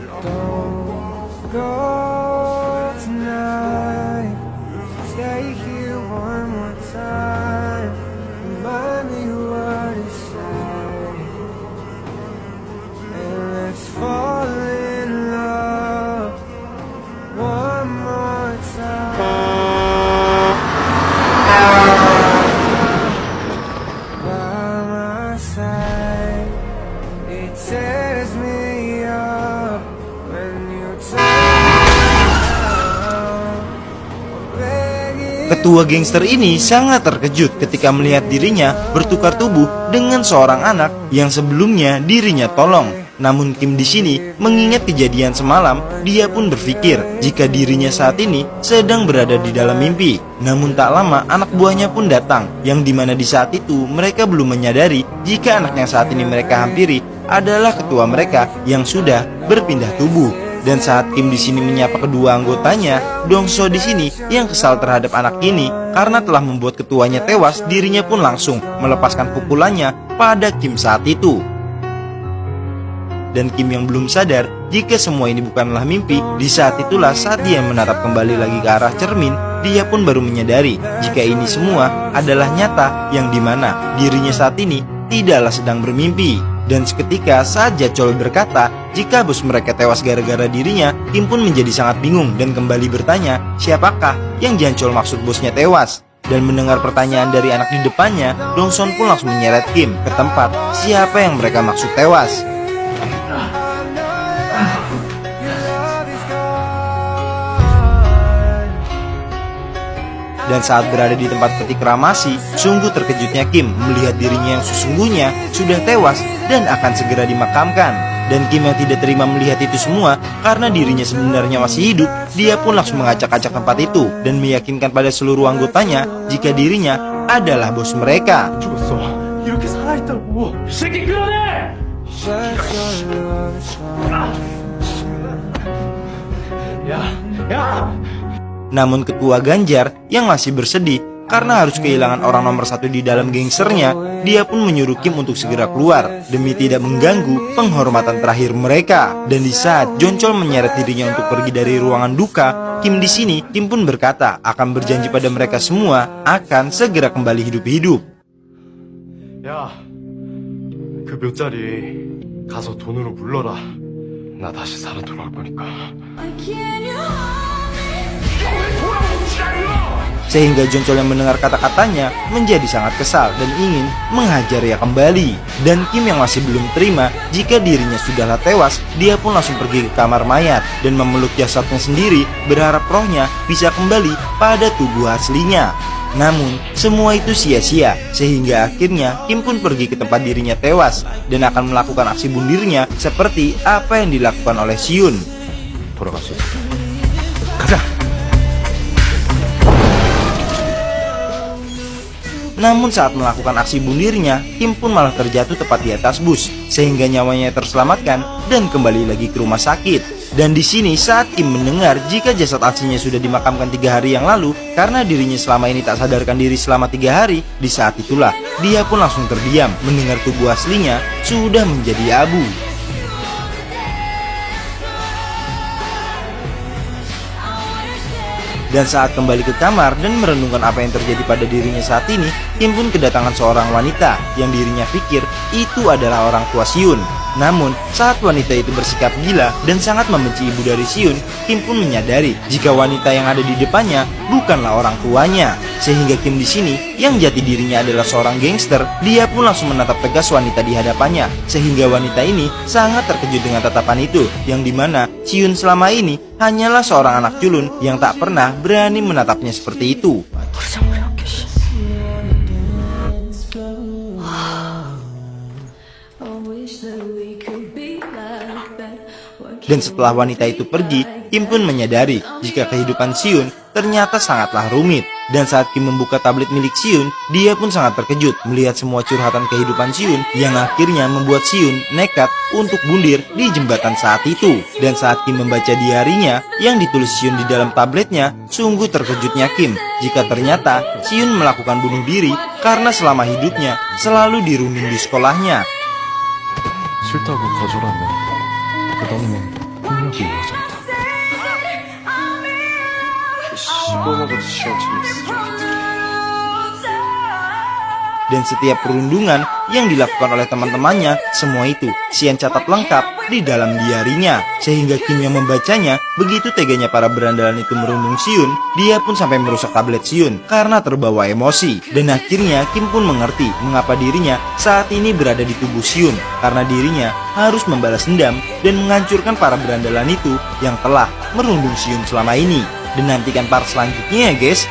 Don't go tonight. Stay here one more time. Remind me what to say. And let's fall in love one more time. By my side, it tears me up when you Ketua gangster ini sangat terkejut ketika melihat dirinya bertukar tubuh dengan seorang anak yang sebelumnya dirinya tolong. Namun Kim di sini mengingat kejadian semalam, dia pun berpikir jika dirinya saat ini sedang berada di dalam mimpi. Namun tak lama anak buahnya pun datang, yang dimana di saat itu mereka belum menyadari jika anak yang saat ini mereka hampiri adalah ketua mereka yang sudah berpindah tubuh. Dan saat Kim di sini menyapa kedua anggotanya, Dongso di sini yang kesal terhadap anak ini karena telah membuat ketuanya tewas, dirinya pun langsung melepaskan pukulannya pada Kim saat itu. Dan Kim yang belum sadar jika semua ini bukanlah mimpi, di saat itulah saat dia menatap kembali lagi ke arah cermin, dia pun baru menyadari jika ini semua adalah nyata, yang dimana dirinya saat ini tidaklah sedang bermimpi. Dan seketika saat Jacol berkata jika bos mereka tewas gara-gara dirinya, Kim pun menjadi sangat bingung dan kembali bertanya siapakah yang Jacol maksud bosnya tewas. Dan mendengar pertanyaan dari anak di depannya, Dongson pun langsung menyeret Kim ke tempat siapa yang mereka maksud tewas. Dan saat berada di tempat peti keramasi, sungguh terkejutnya Kim melihat dirinya yang sesungguhnya sudah tewas dan akan segera dimakamkan. Dan Kim yang tidak terima melihat itu semua karena dirinya sebenarnya masih hidup, dia pun langsung mengacak-acak tempat itu dan meyakinkan pada seluruh anggotanya jika dirinya adalah bos mereka. Namun ketua Ganjar yang masih bersedih karena harus kehilangan orang nomor satu di dalam gangsternya, dia pun menyuruh Kim untuk segera keluar demi tidak mengganggu penghormatan terakhir mereka. Dan di saat Joncol menyeret dirinya untuk pergi dari ruangan duka, Kim di sini pun berkata akan berjanji pada mereka semua akan segera kembali hidup-hidup. 야, 그 묘자리 가서 돈으로 물러라. 나 다시 살아 돌아올 거니까. Sehingga Joncol yang mendengar kata-katanya menjadi sangat kesal dan ingin menghajarnya kembali. Dan Kim yang masih belum terima jika dirinya sudahlah tewas, dia pun langsung pergi ke kamar mayat dan memeluk jasadnya sendiri, berharap rohnya bisa kembali pada tubuh aslinya. Namun semua itu sia-sia, sehingga akhirnya Kim pun pergi ke tempat dirinya tewas dan akan melakukan aksi bunuh dirinya seperti apa yang dilakukan oleh Siun. 가자. Namun saat melakukan aksi bunuh dirinya, Kim pun malah terjatuh tepat di atas bus, sehingga nyawanya terselamatkan dan kembali lagi ke rumah sakit. Dan di sini saat Kim mendengar jika jasad aslinya sudah dimakamkan 3 hari yang lalu karena dirinya selama ini tak sadarkan diri selama 3 hari, di saat itulah dia pun langsung terdiam mendengar tubuh aslinya sudah menjadi abu. Dan saat kembali ke kamar dan merenungkan apa yang terjadi pada dirinya saat ini, Kim pun kedatangan seorang wanita yang dirinya pikir itu adalah orang tua Siun. Namun saat wanita itu bersikap gila dan sangat membenci ibu dari Siun, Kim pun menyadari jika wanita yang ada di depannya bukanlah orang tuanya. Sehingga Kim di sini yang jati dirinya adalah seorang gangster, dia pun langsung menatap tegas wanita di hadapannya. Sehingga wanita ini sangat terkejut dengan tatapan itu, yang dimana Siun selama ini hanyalah seorang anak culun yang tak pernah berani menatapnya seperti itu. Dan setelah wanita itu pergi, Kim pun menyadari jika kehidupan Siun ternyata sangatlah rumit. Dan saat Kim membuka tablet milik Siun, dia pun sangat terkejut melihat semua curhatan kehidupan Siun yang akhirnya membuat Siun nekat untuk bundir di jembatan saat itu. Dan saat Kim membaca diarinya yang ditulis Siun di dalam tabletnya, sungguh terkejutnya Kim jika ternyata Siun melakukan bunuh diri karena selama hidupnya selalu dirundung di sekolahnya. 싫다고 거절하면 끝없는 폭력이 이어졌다. 씹어먹어도 시원 재밌어. Dan setiap perundungan yang dilakukan oleh teman-temannya, semua itu Xian catat lengkap di dalam diarinya. Sehingga Kim yang membacanya, begitu teganya para berandalan itu merundung Xiun, dia pun sampai merusak tablet Xiun karena terbawa emosi. Dan akhirnya Kim pun mengerti mengapa dirinya saat ini berada di tubuh Xiun, karena dirinya harus membalas dendam dan menghancurkan para berandalan itu yang telah merundung Xiun selama ini. Dan nantikan part selanjutnya ya guys.